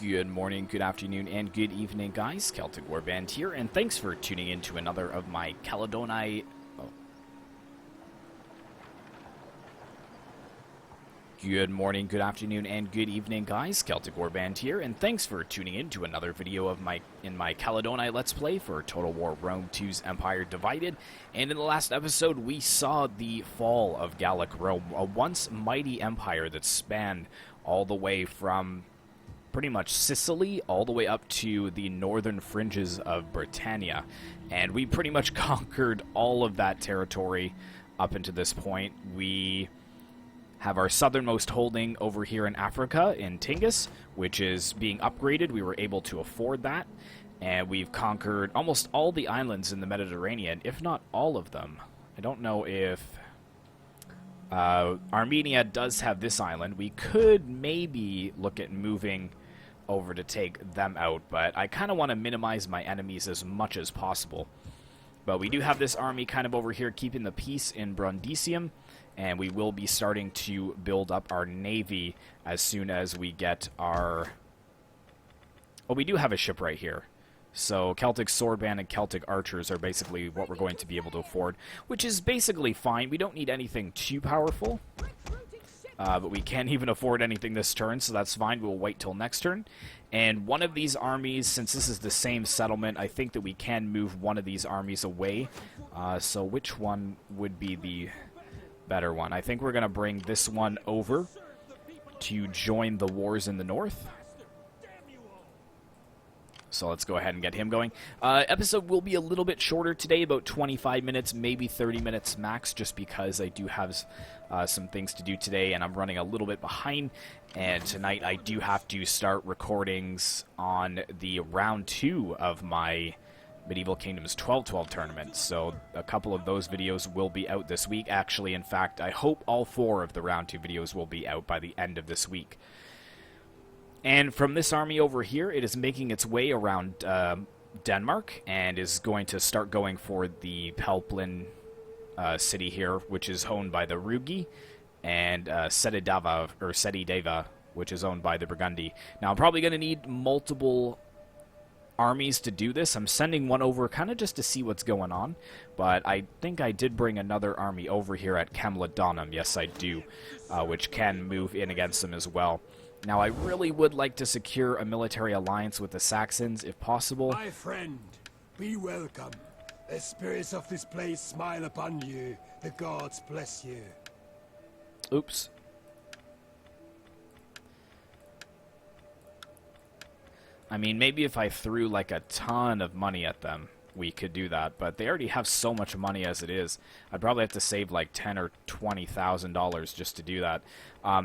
Good morning, good afternoon, and good evening, guys. Celtic Warband here, and thanks for tuning in to another of my Caledonii... Good morning, good afternoon, and good evening, guys. Celtic Warband here, and thanks for tuning in to another video of my Caledonii Let's Play for Total War Rome 2's Empire Divided. And in the last episode, we saw the fall of Gallic Rome, a once mighty empire that spanned all the way from pretty much Sicily all the way up to the northern fringes of Britannia. And we pretty much conquered all of that territory up until this point. We have our southernmost holding over here in Africa, in Tingis, which is being upgraded. We were able to afford that. And we've conquered almost all the islands in the Mediterranean, if not all of them. I don't know if Armenia does have this island. We could maybe look at moving over to take them out, but I kind of want to minimize my enemies as much as possible. But we do have this army kind of over here keeping the peace in Brundisium, and we will be starting to build up our navy as soon as we get our... Well, we do have a ship right here. So Celtic Swordband and Celtic Archers are basically what we're going to be able to afford, which is basically fine. We don't need anything too powerful. But we can't even afford anything this turn, so that's fine. We'll wait till next turn. And one of these armies, since this is the same settlement, I think that we can move one of these armies away. So which one would be the better one? I think we're going to bring this one over to join the wars in the north. So let's go ahead and get him going. Episode will be a little bit shorter today, about 25 minutes, maybe 30 minutes max, just because I do have some things to do today, and I'm running a little bit behind. And tonight I do have to start recordings on the round 2 of my Medieval Kingdoms 12-12 tournament. So a couple of those videos will be out this week. Actually, in fact, I hope all 4 of the round 2 videos will be out by the end of this week. And from this army over here, it is making its way around Denmark and is going to start going for the Pelplin city here, which is owned by the Rugi, and Setideva, which is owned by the Burgundy. Now, I'm probably going to need multiple armies to do this. I'm sending one over kind of just to see what's going on, but I think I did bring another army over here at Caledonii. Yes, I do, which can move in against them as well. Now, I really would like to secure a military alliance with the Saxons, if possible. My friend, be welcome. The spirits of this place smile upon you. The gods bless you. Oops. I mean, maybe if I threw, like, a ton of money at them, we could do that. But they already have so much money as it is. I'd probably have to save, like, $10,000 or $20,000 just to do that.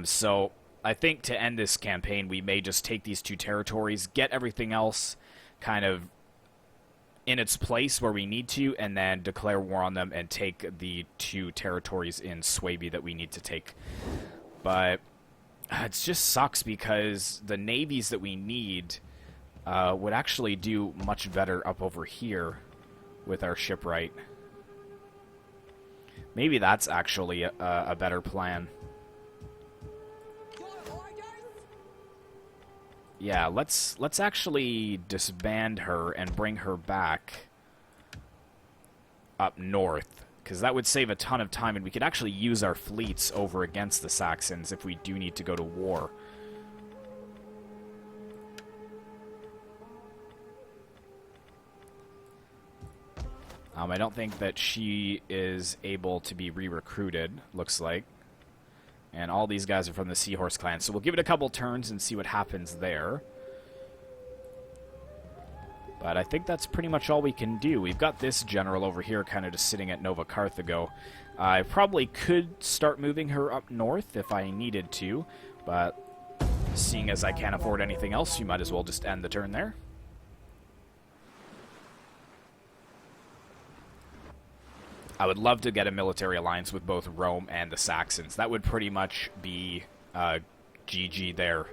So I think to end this campaign, we may just take these 2 territories, get everything else kind of in its place where we need to, and then declare war on them and take the 2 territories in Seubi that we need to take. But it just sucks because the navies that we need would actually do much better up over here with our shipwright. Maybe that's actually a better plan. Yeah, let's actually disband her and bring her back up north, because that would save a ton of time, and we could actually use our fleets over against the Saxons if we do need to go to war. I don't think that she is able to be re-recruited, looks like. And all these guys are from the Seahorse clan. So we'll give it a couple turns and see what happens there. But I think that's pretty much all we can do. We've got this general over here kind of just sitting at Nova Carthago. I probably could start moving her up north if I needed to. But seeing as I can't afford anything else, you might as well just end the turn there. I would love to get a military alliance with both Rome and the Saxons. That would pretty much be GG there.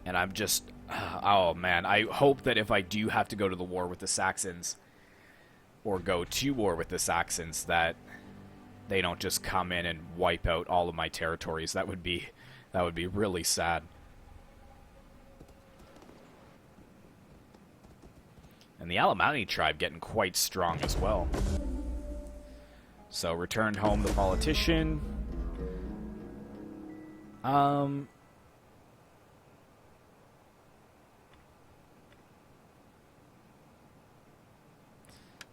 And I'm just... oh, man. I hope that if I do have to go to the war with the Saxons, or go to war with the Saxons, that they don't just come in and wipe out all of my territories. That would be That would be really sad. And the Alemanni tribe getting quite strong as well. So, returned home the politician.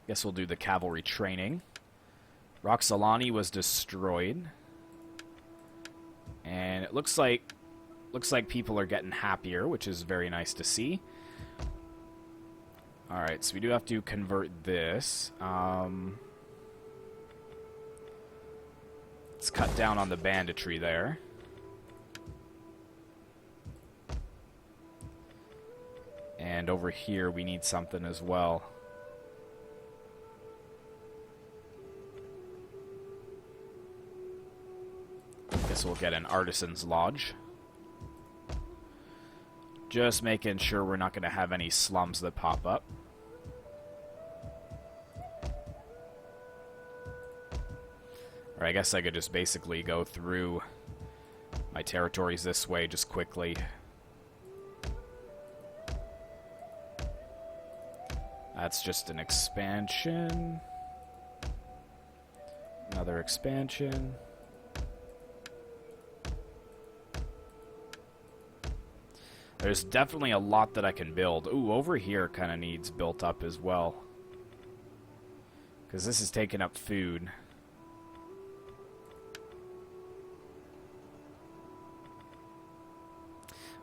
Guess we'll do the cavalry training. Roxolani was destroyed. And it looks like people are getting happier, which is very nice to see. Alright, so we do have to convert this. Let's cut down on the banditry there. And over here we need something as well. Guess we'll get an artisan's lodge. Just making sure we're not going to have any slums that pop up. Or I guess I could just basically go through my territories this way just quickly. That's just an expansion. Another expansion. There's definitely a lot that I can build. Ooh, over here kind of needs built up as well. Because this is taking up food.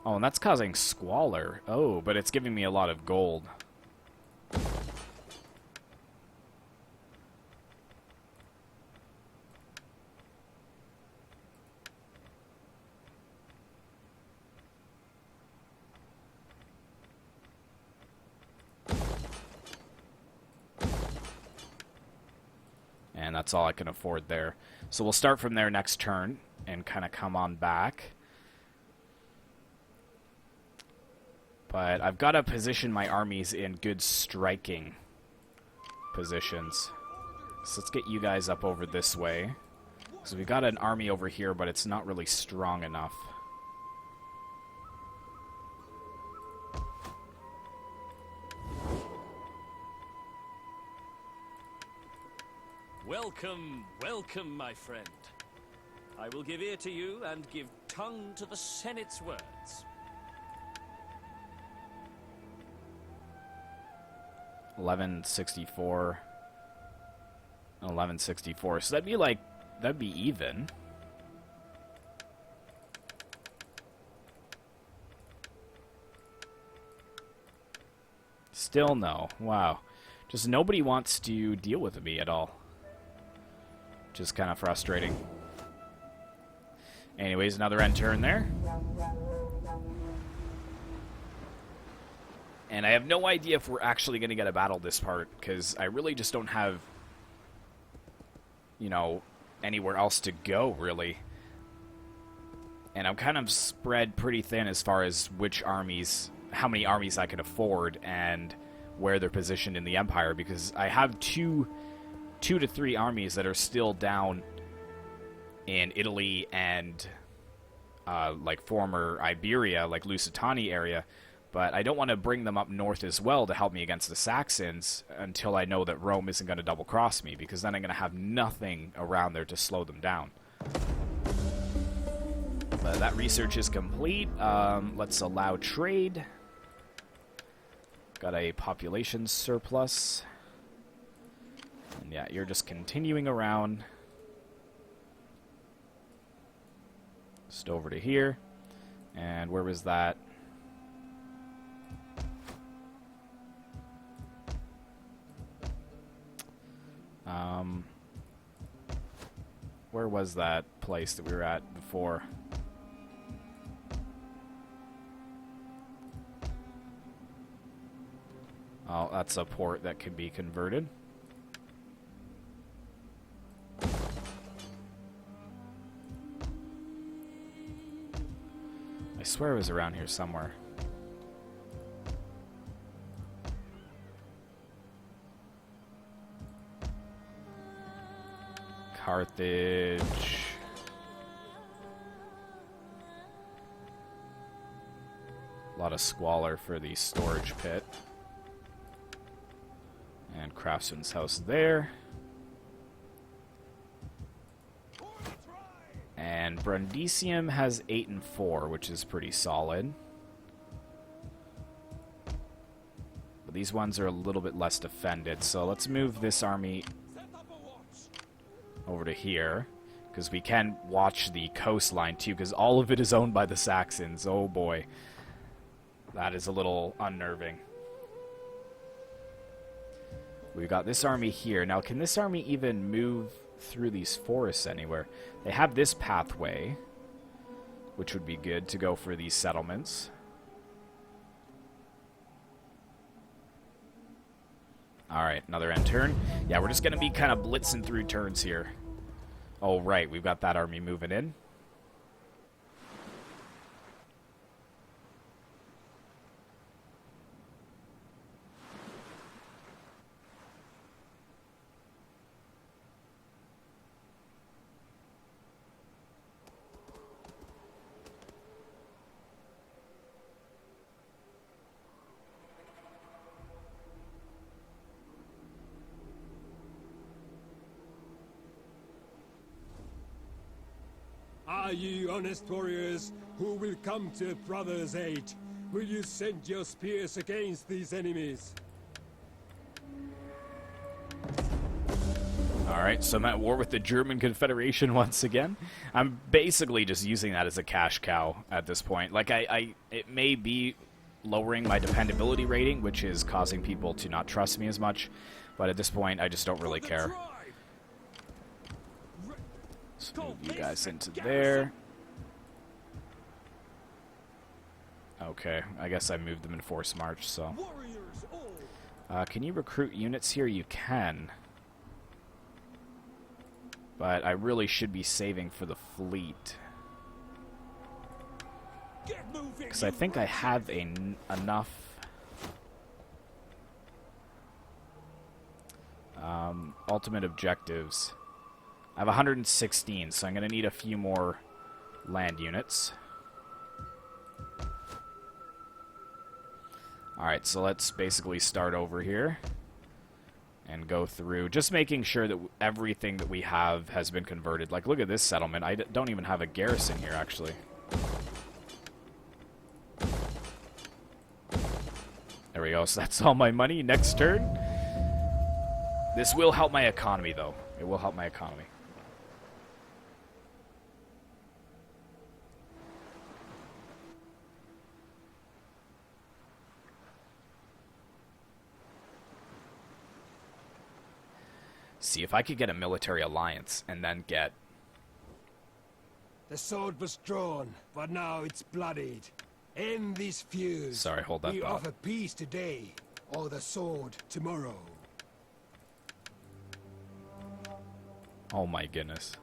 Oh, and that's causing squalor. Oh, but it's giving me a lot of gold. And that's all I can afford there. So we'll start from there next turn and kind of come on back. But I've got to position my armies in good striking positions. So let's get you guys up over this way. So we've got an army over here, but it's not really strong enough. Welcome, welcome, my friend. I will give ear to you and give tongue to the Senate's words. 1164. 1164. So that'd be even. Still no. Wow. Just nobody wants to deal with me at all. Which is kind of frustrating. Anyways, another end turn there. And I have no idea if we're actually going to get a battle this part, because I really just don't have, you know, anywhere else to go, really. And I'm kind of spread pretty thin as far as which armies, how many armies I can afford, and where they're positioned in the Empire, because I have two to three armies that are still down in Italy and, like, former Iberia, like Lusitania area. But I don't want to bring them up north as well to help me against the Saxons until I know that Rome isn't going to double-cross me, because then I'm going to have nothing around there to slow them down. But that research is complete. Let's allow trade. Got a population surplus. And yeah, you're just continuing around. Just over to here. And where was that? Where was that place that we were at before? Oh, that's a port that could be converted. I swear it was around here somewhere. Carthage. A lot of squalor for the storage pit. And craftsman's house there. And Brundisium has 8 and 4, which is pretty solid. But these ones are a little bit less defended, so let's move this army over to here. Because we can watch the coastline too, because all of it is owned by the Saxons. Oh boy. That is a little unnerving. We've got this army here. Now, can this army even move through these forests anywhere? They have this pathway, which would be good to go for these settlements. Alright, another end turn. Yeah, we're just going to be kind of blitzing through turns here. Oh, right, we've got that army moving in. Are ye honest warriors who will come to a brother's aid? Will you send your spears against these enemies? Alright, so I'm at war with the German Confederation once again. I'm basically just using that as a cash cow at this point. Like, it may be lowering my dependability rating, which is causing people to not trust me as much, but at this point, I just don't really care. Let's move you guys into there. Okay, I guess I moved them in force march, so. Can you recruit units here? You can. But I really should be saving for the fleet. Because I think I have enough. Ultimate objectives. I have 116, so I'm going to need a few more land units. Alright, so let's basically start over here and go through, just making sure that everything that we have has been converted. Like, look at this settlement. I don't even have a garrison here, actually. There we go, so that's all my money. Next turn. This will help my economy, though. It will help my economy. See if I could get a military alliance and then get... The sword was drawn, but now it's bloodied. End this feud. Sorry, hold that We thought. offer peace today, or the sword tomorrow. Oh my goodness.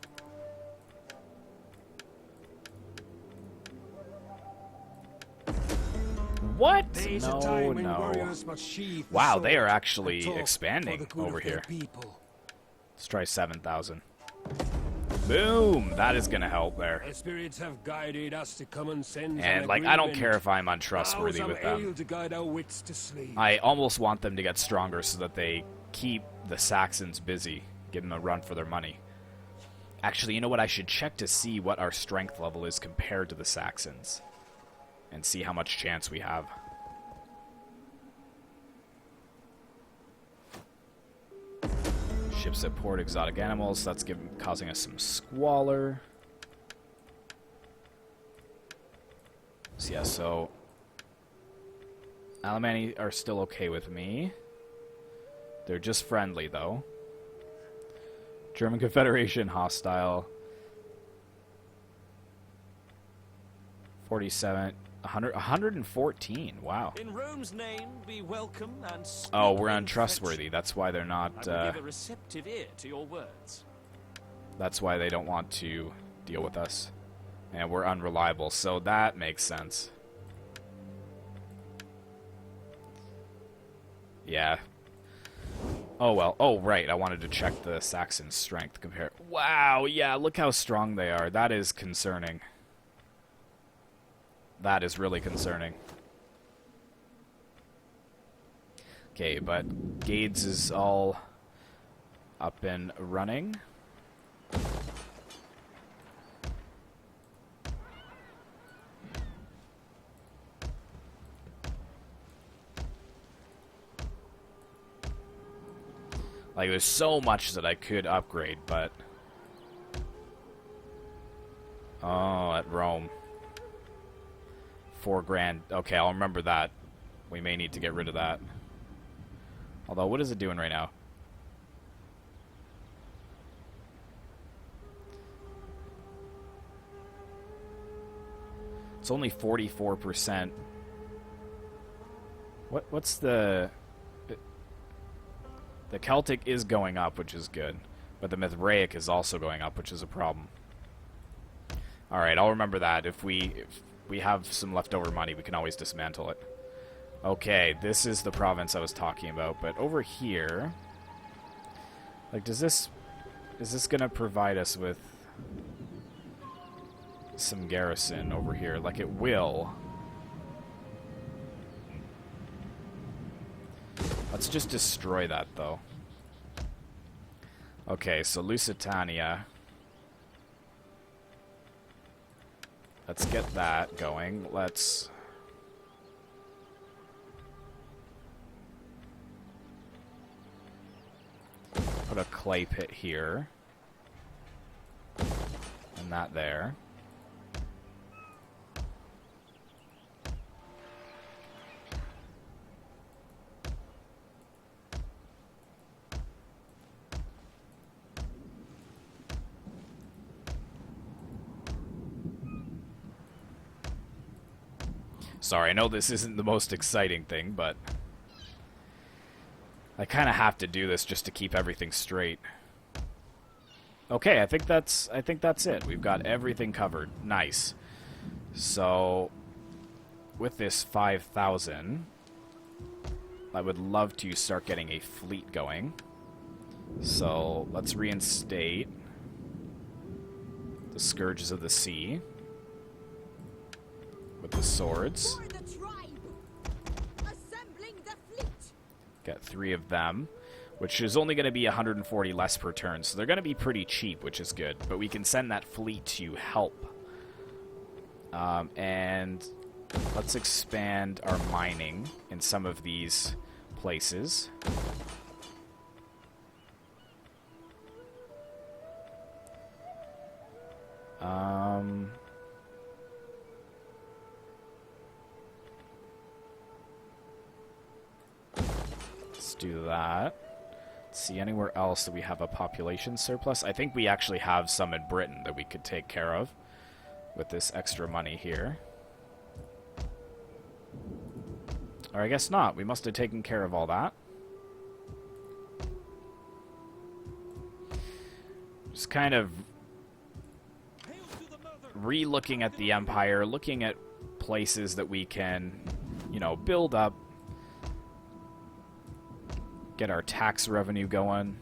What? There's No, a time when no. warriors must sheathe the Wow, sword they are and actually talk expanding for the good over of their here. people. Let's try 7,000. Boom! That is gonna help there. The spirits have guided us to common sense And, like, I don't care if I'm untrustworthy with them. To guide our wits to sleep. I almost want them to get stronger so that they keep the Saxons busy. Give them a run for their money. Actually, you know what? I should check to see what our strength level is compared to the Saxons. And see how much chance we have. Ships at port, exotic animals. That's causing us some squalor. So yeah, so Alemanni are still okay with me. They're just friendly, though. German Confederation, hostile. 47, 100, 114. Wow. In Rome's name, be welcome and speak Oh, we're in untrustworthy. friendship. That's why they're not. I will give a receptive ear to your words. That's why they don't want to deal with us. And we're unreliable, so that makes sense. Yeah. Oh, well. Oh, right. I wanted to check the Saxon strength compare. Wow, yeah, look how strong they are. That is concerning. That is really concerning. Okay, but Gades is all up and running. Like, there's so much that I could upgrade, but... Oh, at Rome. 4 grand. Okay, I'll remember that. We may need to get rid of that. Although, what is it doing right now? It's only 44%. What's the... The Celtic is going up, which is good. But the Mithraic is also going up, which is a problem. Alright, I'll remember that. If we have some leftover money, we can always dismantle it. Okay, this is the province I was talking about. But over here... Like, is this gonna provide us with some garrison over here? Like, it will. Let's just destroy that, though. Okay, so Lusitania. Let's get that going. Let's... put a clay pit here. And that there. Sorry, I know this isn't the most exciting thing, but I kind of have to do this just to keep everything straight. Okay, I think that's it. We've got everything covered. Nice. So, with this 5,000, I would love to start getting a fleet going. So, let's reinstate the Scourges of the Sea. With the swords. Get 3 of them, which is only going to be 140 less per turn, so they're going to be pretty cheap, which is good. But we can send that fleet to help. And let's expand our mining in some of these places. Let's do that. Let's see anywhere else that we have a population surplus. I think we actually have some in Britain that we could take care of with this extra money here. Or I guess not. We must have taken care of all that. Just kind of re-looking at the Empire, looking at places that we can, you know, build up, get our tax revenue going.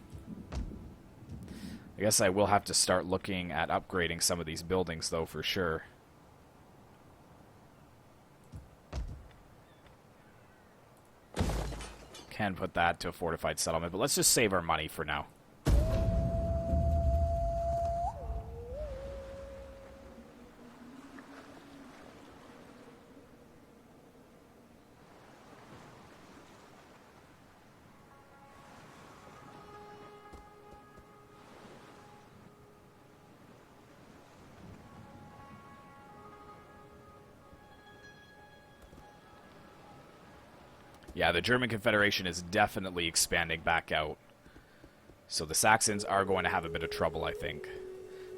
I guess I will have to start looking at upgrading some of these buildings, though, for sure. Can put that to a fortified settlement, but let's just save our money for now. Yeah, the German Confederation is definitely expanding back out. So the Saxons are going to have a bit of trouble, I think.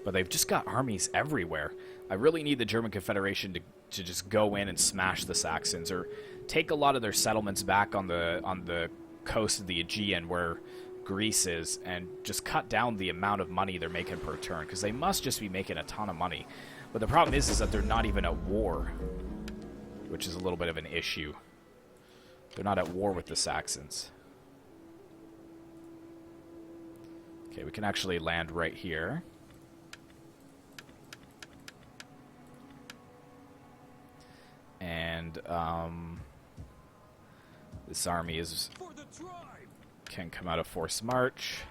But they've just got armies everywhere. I really need the German Confederation to just go in and smash the Saxons, or take a lot of their settlements back on the coast of the Aegean where Greece is, and just cut down the amount of money they're making per turn, because they must just be making a ton of money. But the problem is that they're not even at war, which is a little bit of an issue. They're not at war with the Saxons. Okay, we can actually land right here. And, This army is For the tribe. can come out of forced march.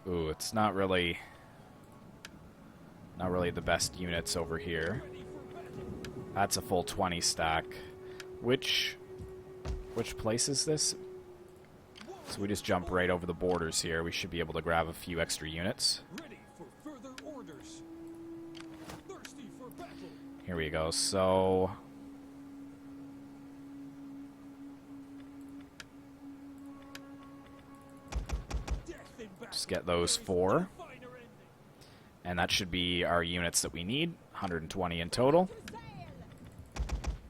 Ooh, it's not really the best units over here. That's a full 20 stack. Which place is this? So we just jump right over the borders here. We should be able to grab a few extra units. Ready for further orders. Thirsty for battle. Here we go. So Death in battle. just get those 4. And that should be our units that we need. 120 in total.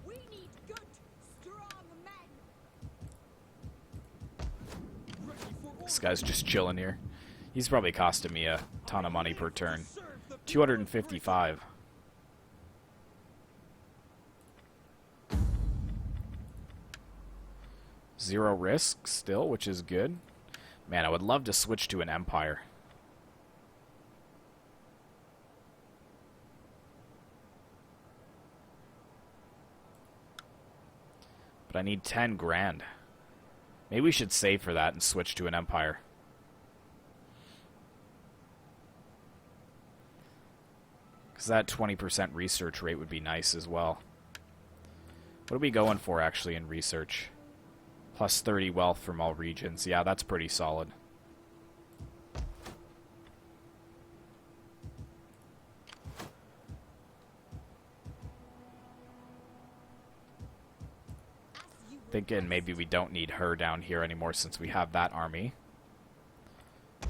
We need good, strong men. This guy's just chilling here. He's probably costing me a ton of money per turn. 255. Zero risk still, which is good. Man, I would love to switch to an empire. But I need 10 grand. Maybe we should save for that and switch to an empire. Because that 20% research rate would be nice as well. What are we going for, actually, in research? Plus 30 wealth from all regions. Yeah, that's pretty solid. Thinking maybe we don't need her down here anymore since we have that army.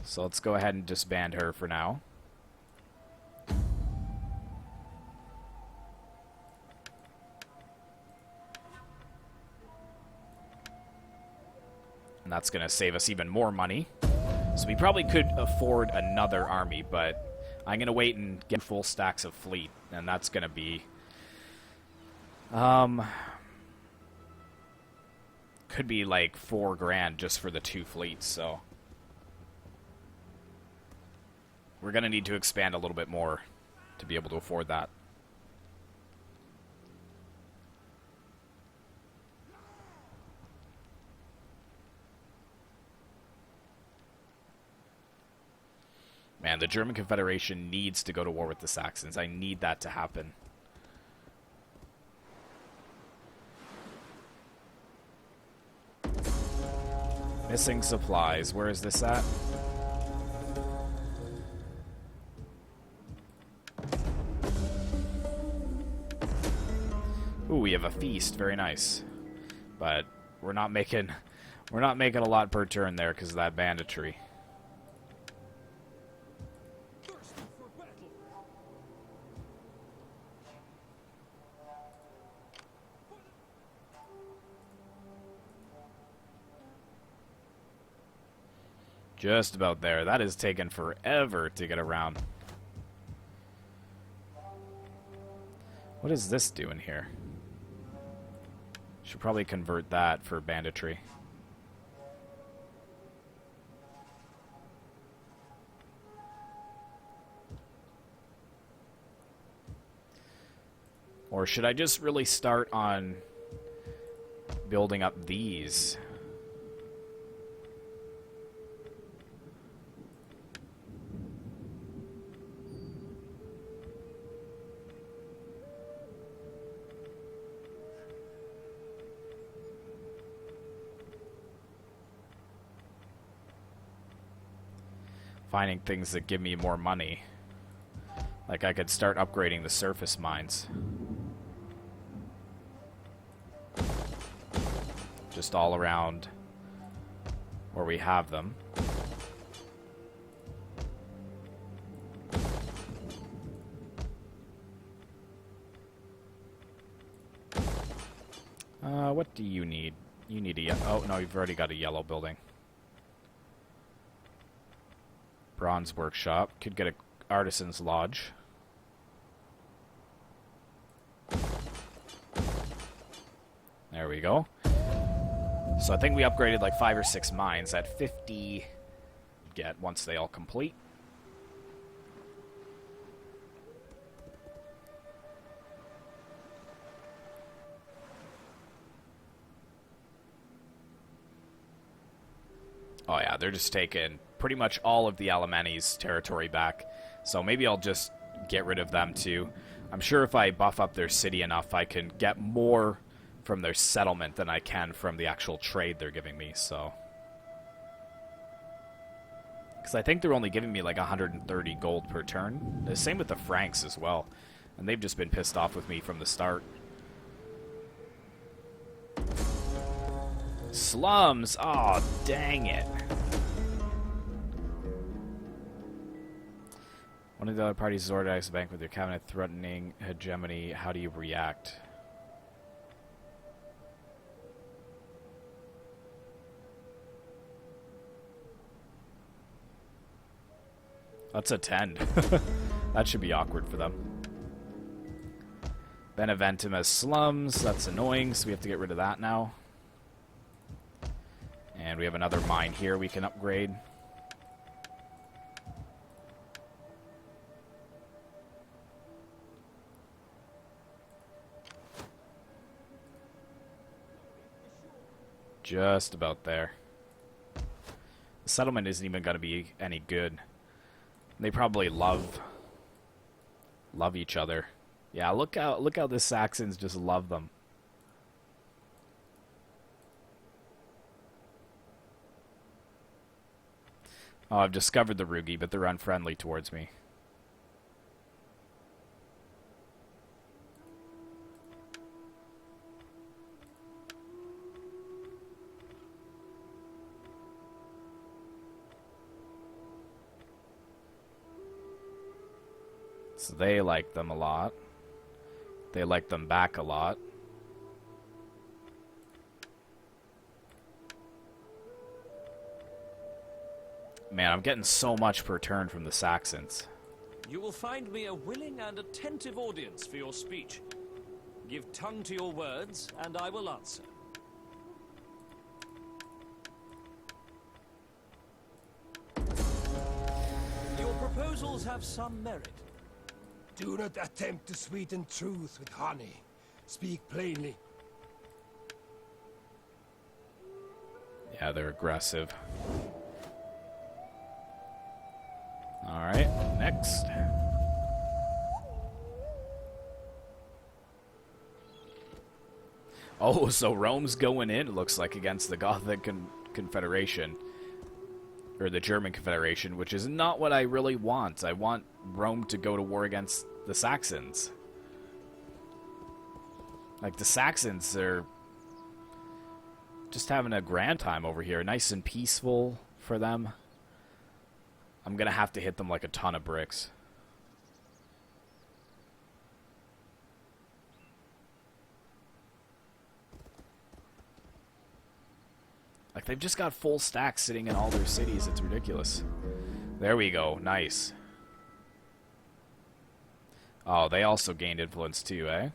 So let's go ahead and disband her for now. And that's going to save us even more money. So we probably could afford another army, but I'm going to wait and get full stacks of fleet. And that's going to be... could be like 4 grand just for the 2 fleets, so... We're going to need to expand a little bit more to be able to afford that. Man, the German Confederation needs to go to war with the Saxons. I need that to happen. Missing supplies. Where is this at? Ooh, we have a feast. Very nice. But we're not making a lot per turn there because of that banditry. Thirsty for battle. Just about there. That is taking forever to get around. What is this doing here? Should probably convert that for banditry. Or should I just really start on building up these? Finding things that give me more money. Like I could start upgrading the surface mines. Just all around where we have them. What do you need? You need a... Oh, no, you've already got a yellow building. Bronze workshop. Could get a artisan's lodge. There we go. So I think we upgraded like 5 or 6 mines at 50 get once they all complete. Oh yeah, they're just taking pretty much all of the Alemanni's territory back. So maybe I'll just get rid of them too. I'm sure if I buff up their city enough, I can get more from their settlement than I can from the actual trade they're giving me, so... Because I think they're only giving me like 130 gold per turn. The same with the Franks as well. And they've just been pissed off with me from the start. Slums! Aw, oh, dang it. One of the other parties is organized a bank with their cabinet threatening hegemony. How do you react? Let's attend. That should be awkward for them. Beneventum has slums. That's annoying, so we have to get rid of that now. And we have another mine here we can upgrade. Just about there. The settlement isn't even going to be any good. They probably love each other. Yeah, look how the Saxons just love them. Oh, I've discovered the Rugi, but they're unfriendly towards me. So they like them a lot. They like them back a lot. Man, I'm getting so much per turn from the Saxons. You will find me a willing and attentive audience for your speech. Give tongue to your words, and I will answer. Your proposals have some merit. Do not attempt to sweeten truth with honey. Speak plainly. Yeah, they're aggressive. Alright, next. Oh, so Rome's going in, it looks like, against the Gothic Confederation. Or the German Confederation, which is not what I really want. I want Rome to go to war against the Saxons. Like, the Saxons are just having a grand time over here. Nice and peaceful for them. I'm gonna have to hit them like a ton of bricks. Like, they've just got full stacks sitting in all their cities. It's ridiculous. There we go. Nice. Oh, they also gained influence too, eh?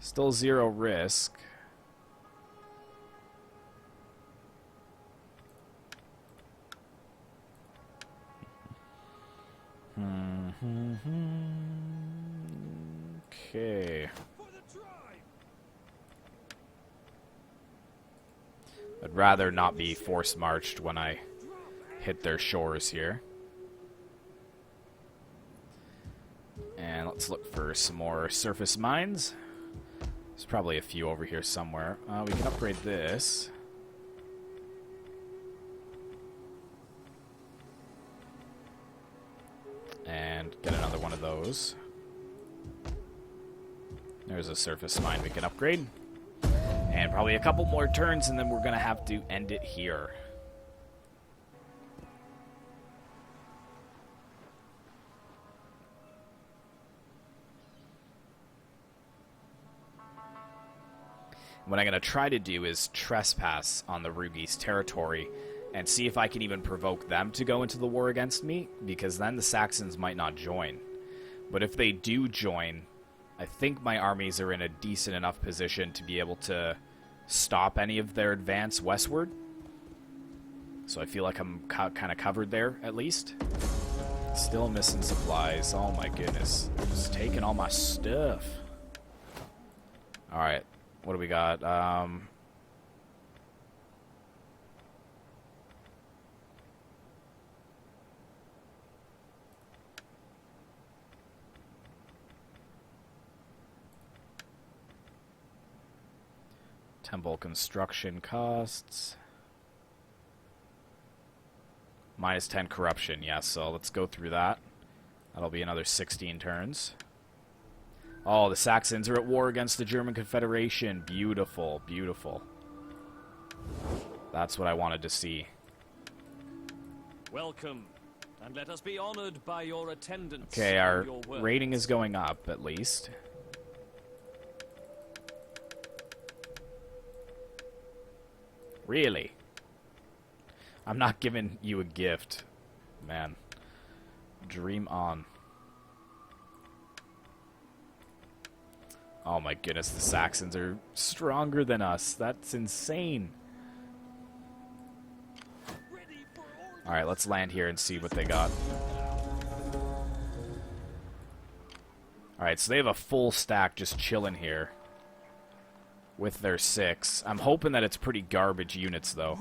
Still 0 risk. Okay. I'd rather not be force marched when I hit their shores here. And let's look for some more surface mines. There's probably a few over here somewhere. We can upgrade this. And get another one of those. There's a surface mine we can upgrade. And probably a couple more turns, and then we're going to have to end it here. What I'm going to try to do is trespass on the Rugi's territory and see if I can even provoke them to go into the war against me, because then the Saxons might not join. But if they do join, I think my armies are in a decent enough position to be able to stop any of their advance westward. So I feel like I'm kind of covered there, at least. Still missing supplies. Oh my goodness. They're just taking all my stuff. Alright. What do we got? Temple construction costs. Minus 10 corruption, yes, so let's go through that. That'll be another 16 turns. Oh, the Saxons are at war against the German Confederation. Beautiful, beautiful. That's what I wanted to see. Welcome, and let us be honored by your attendance. Okay, and our your words. rating is going up, at least. Really? I'm not giving you a gift, man. Dream on. Oh my goodness, the Saxons are stronger than us. That's insane. Alright, let's land here and see what they got. Alright, so they have a full stack just chilling here with their 6. I'm hoping that it's pretty garbage units, though.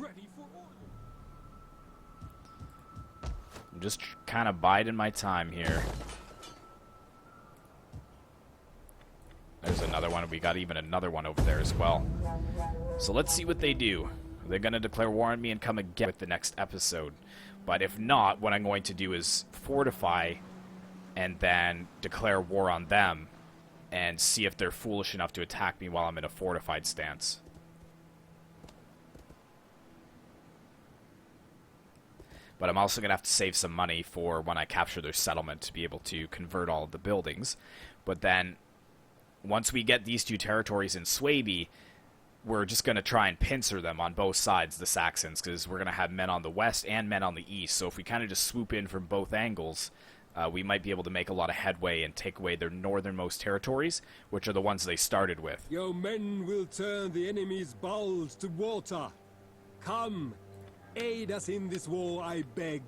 I'm just kind of biding my time here. There's another one. We got even another one over there as well. So let's see what they do. They're going to declare war on me and come again with the next episode. But if not, what I'm going to do is fortify and then declare war on them and see if they're foolish enough to attack me while I'm in a fortified stance. But I'm also going to have to save some money for when I capture their settlement to be able to convert all of the buildings. But then, once we get these 2 territories in Seubi, we're just going to try and pincer them on both sides, the Saxons, because we're going to have men on the west and men on the east. So if we kind of just swoop in from both angles, we might be able to make a lot of headway and take away their northernmost territories, which are the ones they started with. Your men will turn the enemy's bowels to water. Come, aid us in this war, I beg.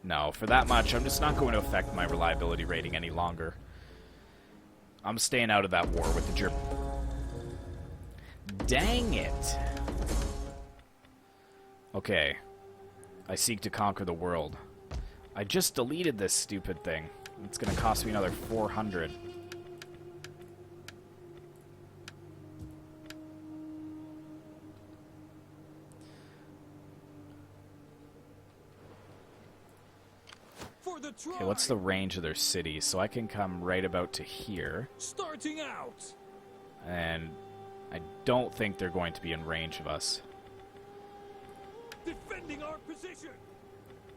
No, for that much, I'm just not going to affect my reliability rating any longer. I'm staying out of that war with the German. Dang it! Okay. I seek to conquer the world. I just deleted this stupid thing. It's going to cost me another 400. Okay, what's the range of their cities? So I can come right about to here. Starting out. And I don't think they're going to be in range of us. Defending our position.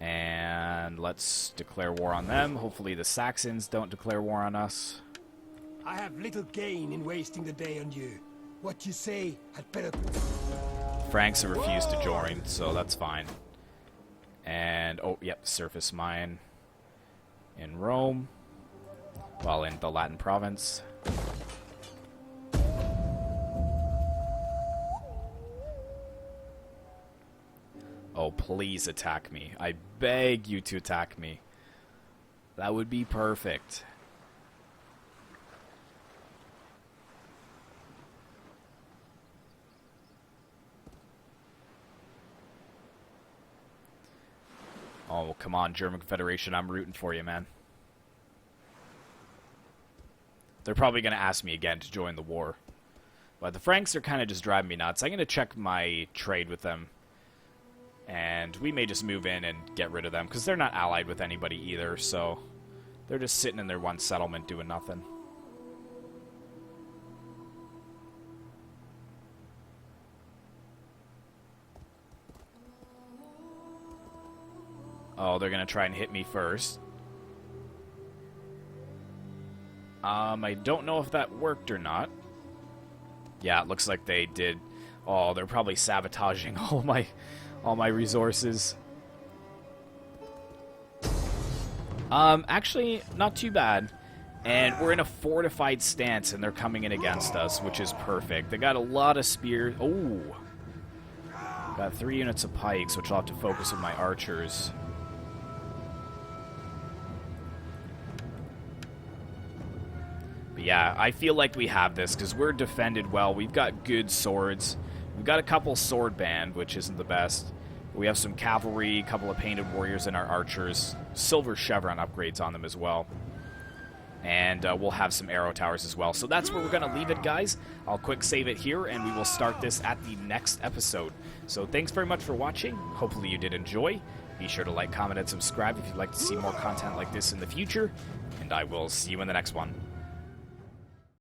And let's declare war on them. Hopefully the Saxons don't declare war on us. I have little gain in wasting the day on you. What you say had better. Franks have refused to join, so that's fine. And, oh, yep, surface mine in Rome. Well, in the Latin province. Oh, please attack me. I beg you to attack me. That would be perfect. Oh, come on, German Confederation. I'm rooting for you, man. They're probably going to ask me again to join the war. But the Franks are kind of just driving me nuts. I'm going to check my trade with them. And we may just move in and get rid of them, because they're not allied with anybody either, so they're just sitting in their one settlement doing nothing. Oh, they're going to try and hit me first. I don't know if that worked or not. Yeah, it looks like they did. Oh, they're probably sabotaging all my resources. Actually, not too bad. And we're in a fortified stance, and they're coming in against us, which is perfect. They got a lot of spears. Oh! Got 3 units of pikes, which I'll have to focus with my archers. But yeah, I feel like we have this, because we're defended well. We've got good swords. We've got a couple sword band, which isn't the best. We have some cavalry, a couple of painted warriors, and our archers. Silver chevron upgrades on them as well. And we'll have some arrow towers as well. So that's where we're going to leave it, guys. I'll quick save it here, and we will start this at the next episode. So thanks very much for watching. Hopefully you did enjoy. Be sure to like, comment, and subscribe if you'd like to see more content like this in the future. And I will see you in the next one.